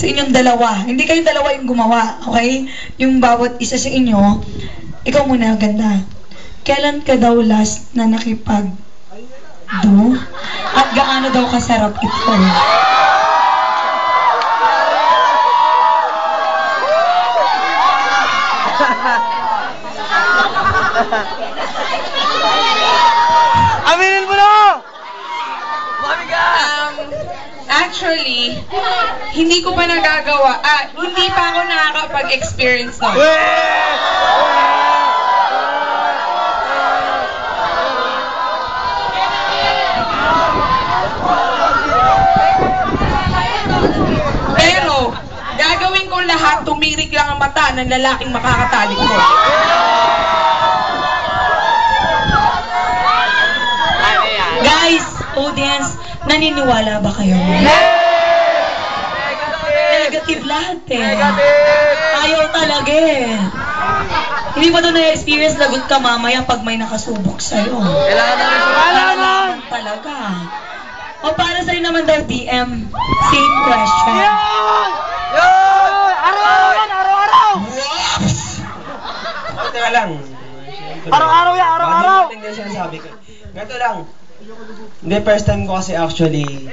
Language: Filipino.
sa inyong dalawa. Hindi kayo dalawa yung gumawa, okay? Yung bawat isa sa inyo, ikaw muna, ganda. Kailan ka daw last na nakipag-do? At gaano daw kasarap ito? Aminin mo na! Actually, hindi ko pa nagagawa. Hindi pa ako nakakapag-experience nun. Pero, gagawin ko lahat, tumirik lang ang mata ng lalaking makakatalik ko. Guys, audience, naniniwala ba kayo? Negative lahat eh. Ayaw talaga eh. Hindi pa doon na-experience, lagot ka mamaya pag may nakasubok sa'yo. Kailangan talaga. O para sa'yo naman daw, DM, same question. Araw-araw! Teka lang. Araw-araw yan, araw-araw! Ganito lang. Hindi, first time ko kasi actually